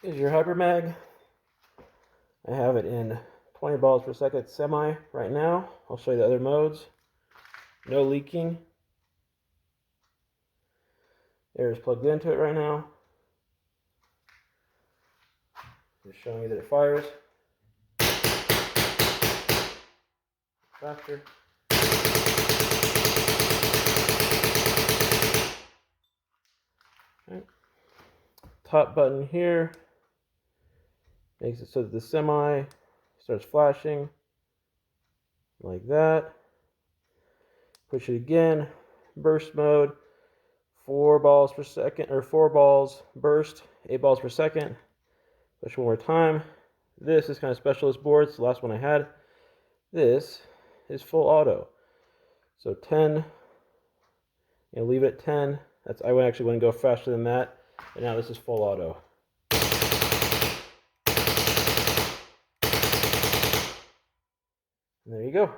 Is your Hypermag. I have it in 20 balls per second semi right now. I'll show you the other modes. No leaking. Air is plugged into it right now. Just showing you that it fires. Faster. Okay. Top button here makes it so that the semi starts flashing like that. Push it again. Burst mode. 4 balls per second, or 4 balls burst, 8 balls per second. Push one more time. This is kind of special, this board. It's the last one I had. This is full auto. So 10, leave it at 10. I would actually want to go faster than that. And now this is full auto. And there you go.